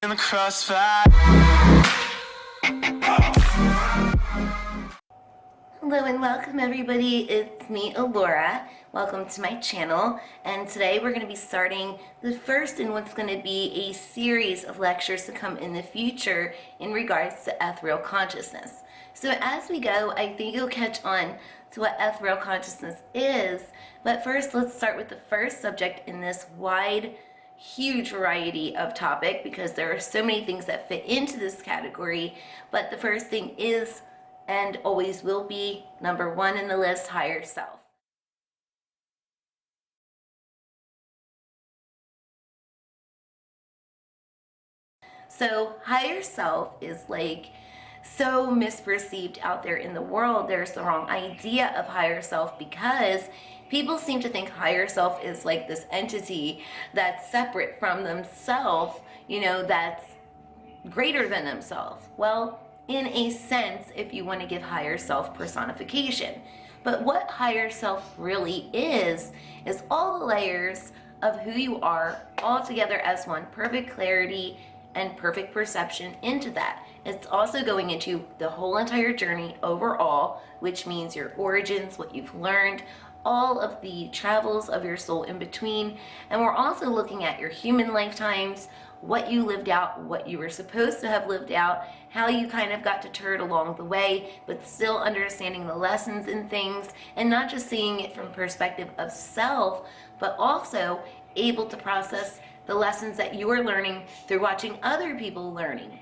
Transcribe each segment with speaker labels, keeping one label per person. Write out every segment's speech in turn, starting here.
Speaker 1: in the crossfire.
Speaker 2: Hello and welcome everybody, it's me Alura. Welcome to my channel, and today we're going to be starting the first in what's going to be a series of lectures to come in the future in regards to ethereal consciousness. So as we go, I think you'll catch on to what ethereal consciousness is, but first let's start with the first subject in this wide, huge variety of topic, because there are so many things that fit into this category. But the first thing is, and always will be, number one in the list, higher self. So higher self is like so misperceived out there in the world. There's the wrong idea of higher self because people seem to think higher self is like this entity that's separate from themselves, that's greater than themselves. Well, in a sense, if you want to give higher self personification. But what higher self really is all the layers of who you are all together as one, perfect clarity and perfect perception into that. It's also going into the whole entire journey overall, which means your origins, what you've learned, all of the travels of your soul in between. And we're also looking at your human lifetimes, what you lived out, what you were supposed to have lived out, how you kind of got deterred along the way, but still understanding the lessons in things and not just seeing it from perspective of self, but also able to process the lessons that you are learning through watching other people learning.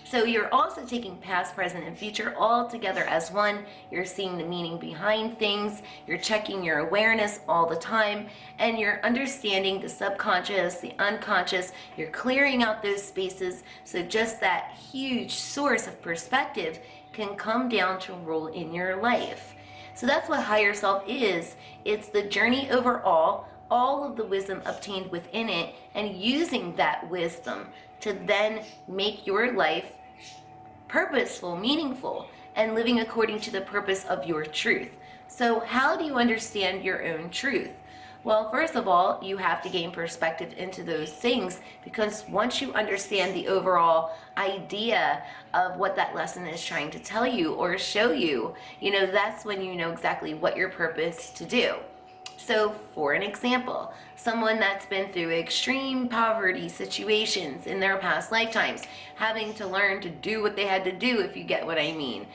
Speaker 2: So you're also taking past, present, and future all together as one. You're seeing the meaning behind things. You're checking your awareness all the time, and you're understanding the subconscious, the unconscious. You're clearing out those spaces so just that huge source of perspective can come down to rule in your life. So that's what higher self is. It's the journey overall, all of the wisdom obtained within it, and using that wisdom to then make your life purposeful, meaningful, and living according to the purpose of your truth. So how do you understand your own truth? Well, first of all, you have to gain perspective into those things, because once you understand the overall idea of what that lesson is trying to tell you or show you, that's when you know exactly what your purpose to do. So for an example, someone that's been through extreme poverty situations in their past lifetimes, having to learn to do what they had to do, if you get what I mean.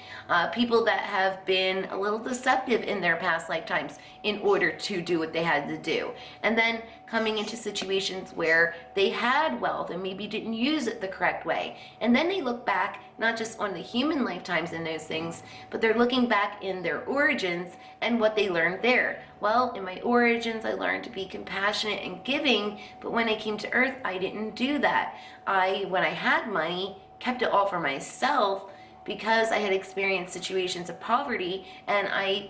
Speaker 2: People that have been a little deceptive in their past lifetimes in order to do what they had to do. And then coming into situations where they had wealth and maybe didn't use it the correct way. And then they look back not just on the human lifetimes and those things, but they're looking back in their origins and what they learned there. Well, in my origins, I learned to be compassionate and giving, but when I came to earth, I didn't do that. When I had money, kept it all for myself because I had experienced situations of poverty, and I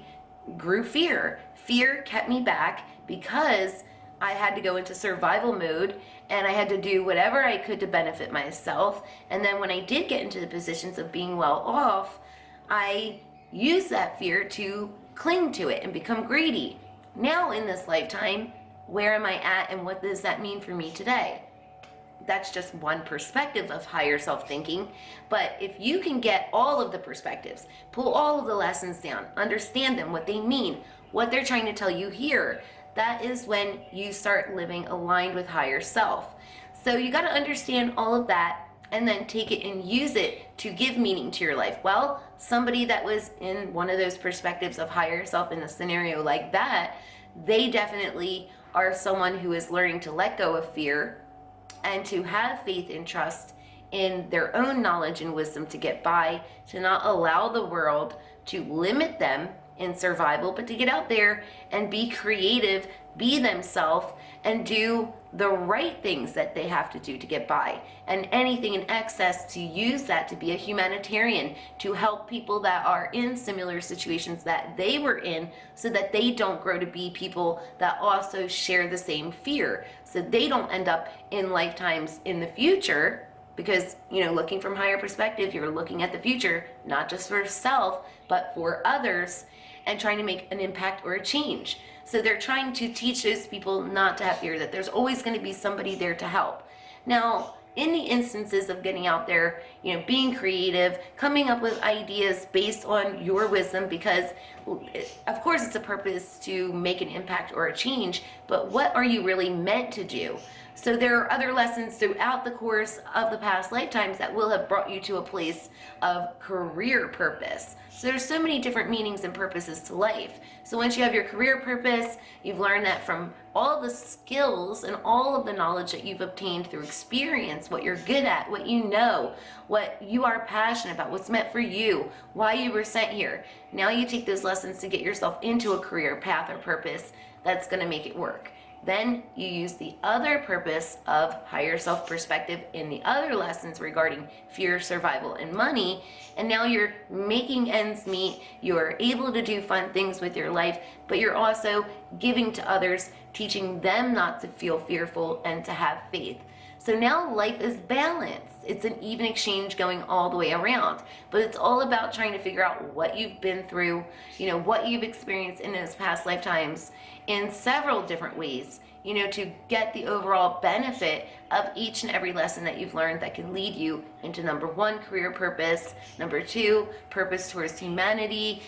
Speaker 2: grew fear. Fear kept me back because I had to go into survival mode, and I had to do whatever I could to benefit myself. And then when I did get into the positions of being well off, I used that fear to cling to it and become greedy. Now in this lifetime, where am I at, and what does that mean for me today? That's just one perspective of higher self thinking. But if you can get all of the perspectives, pull all of the lessons down, understand them, what they mean, what they're trying to tell you here, that is when you start living aligned with higher self. So you got to understand all of that and then take it and use it to give meaning to your life. Well, somebody that was in one of those perspectives of higher self in a scenario like that, they definitely are someone who is learning to let go of fear and to have faith and trust in their own knowledge and wisdom to get by, to not allow the world to limit them in survival, but to get out there and be creative, be themselves, and do the right things that they have to do to get by. And anything in excess, to use that to be a humanitarian, to help people that are in similar situations that they were in, so that they don't grow to be people that also share the same fear, so they don't end up in lifetimes in the future. Because, looking from higher perspective, you're looking at the future, not just for self, but for others, and trying to make an impact or a change. So they're trying to teach those people not to have fear, that there's always going to be somebody there to help. Now, in the instances of getting out there, being creative, coming up with ideas based on your wisdom, because of course it's a purpose to make an impact or a change, but what are you really meant to do? So there are other lessons throughout the course of the past lifetimes that will have brought you to a place of career purpose. So there's so many different meanings and purposes to life. So once you have your career purpose, you've learned that from all the skills and all of the knowledge that you've obtained through experience, what you're good at, what you know, what you are passionate about, what's meant for you, why you were sent here. Now you take those lessons to get yourself into a career path or purpose that's going to make it work. Then you use the other purpose of higher self perspective in the other lessons regarding fear, survival, and money. And now you're making ends meet. You're able to do fun things with your life, but you're also giving to others, teaching them not to feel fearful and to have faith. So now life is balanced. It's an even exchange going all the way around. But it's all about trying to figure out what you've been through, what you've experienced in those past lifetimes in several different ways, to get the overall benefit of each and every lesson that you've learned that can lead you into number one, career purpose, number two, purpose towards humanity,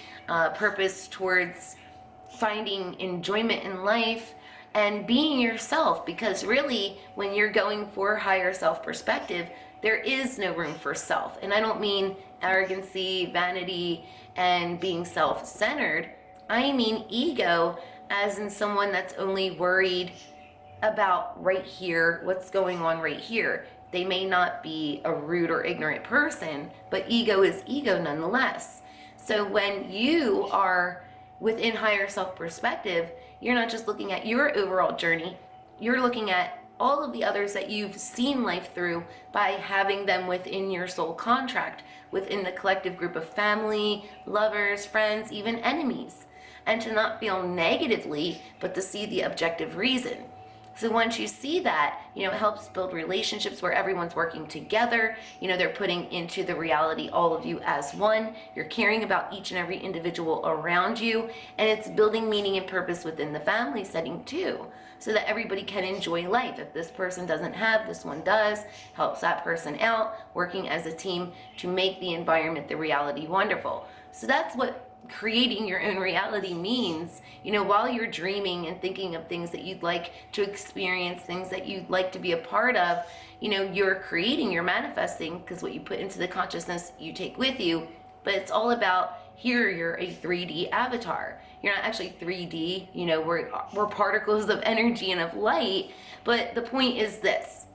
Speaker 2: purpose towards finding enjoyment in life, and being yourself, because really when you're going for higher self perspective, there is no room for self. And I don't mean arrogancy, vanity, and being self-centered. I mean ego, as in someone that's only worried about right here, what's going on right here. They may not be a rude or ignorant person, but ego is ego nonetheless. So when you are within higher self perspective, you're not just looking at your overall journey, you're looking at all of the others that you've seen life through by having them within your soul contract, within the collective group of family, lovers, friends, even enemies. And to not feel negatively, but to see the objective reason. So once you see that, it helps build relationships where everyone's working together. They're putting into the reality all of you as one. You're caring about each and every individual around you. And it's building meaning and purpose within the family setting too, so that everybody can enjoy life. If this person doesn't have, this one does. Helps that person out, working as a team to make the environment, the reality wonderful. So that's what creating your own reality means. While you're dreaming and thinking of things that you'd like to experience, things that you'd like to be a part of, you're creating, you're manifesting, because what you put into the consciousness you take with you. But it's all about, here you're a 3D avatar. You're not actually 3D, we're particles of energy and of light. But the point is this: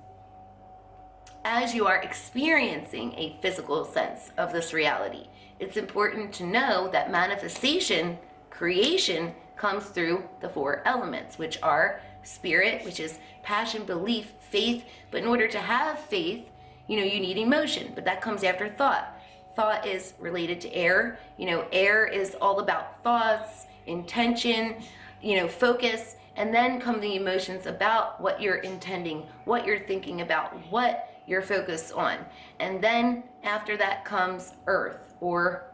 Speaker 2: as you are experiencing a physical sense of this reality, it's important to know that manifestation, creation, comes through the four elements, which are spirit, which is passion, belief, faith. But in order to have faith, you need emotion, but that comes after thought. Thought is related to air. Air is all about thoughts, intention, focus, and then come the emotions about what you're intending, what you're thinking about, what you're focused on. And then after that comes earth, or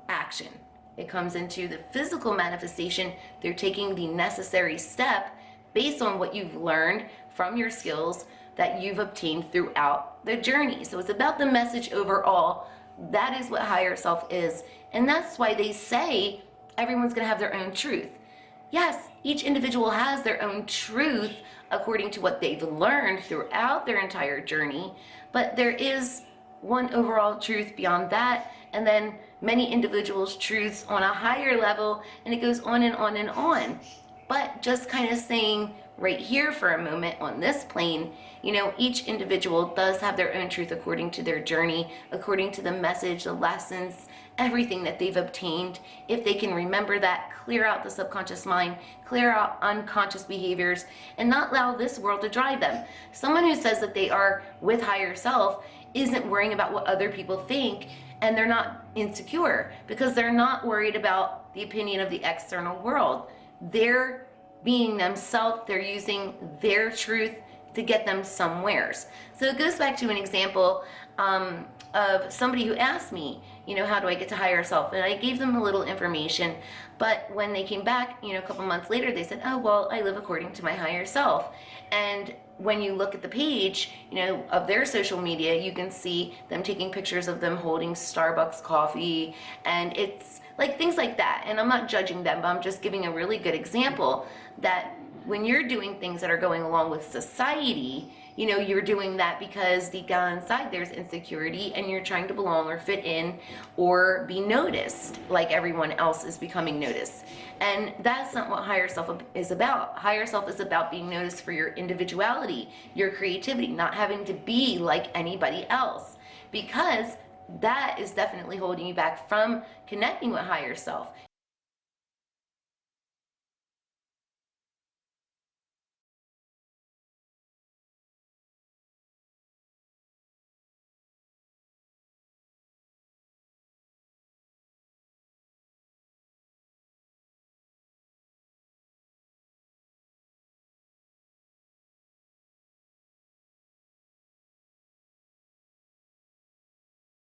Speaker 2: action. It comes into the physical manifestation through taking the necessary step based on what you've learned from your skills that you've obtained throughout the journey. So it's about the message overall. That is what higher self is. And that's why they say everyone's going to have their own truth. Yes, each individual has their own truth according to what they've learned throughout their entire journey, but there is one overall truth beyond that, and then many individuals' truths on a higher level, and it goes on and on and on. But just kind of saying right here for a moment on this plane, each individual does have their own truth according to their journey, according to the message, the lessons, everything that they've obtained. If they can remember that, clear out the subconscious mind, clear out unconscious behaviors, and not allow this world to drive them. Someone who says that they are with higher self isn't worrying about what other people think, and they're not insecure because they're not worried about the opinion of the external world. They're being themselves, they're using their truth to get them somewheres. So it goes back to an example of somebody who asked me, how do I get to higher self? And I gave them a little information, but when they came back, a couple months later, they said, oh, well, I live according to my higher self. And when you look at the page, of their social media, you can see them taking pictures of them holding Starbucks coffee, and it's like things like that. And I'm not judging them, but I'm just giving a really good example that when you're doing things that are going along with society, you're doing that because deep down inside there's insecurity and you're trying to belong or fit in or be noticed like everyone else is becoming noticed. And that's not what higher self is about. Higher self is about being noticed for your individuality, your creativity, not having to be like anybody else, because that is definitely holding you back from connecting with higher self.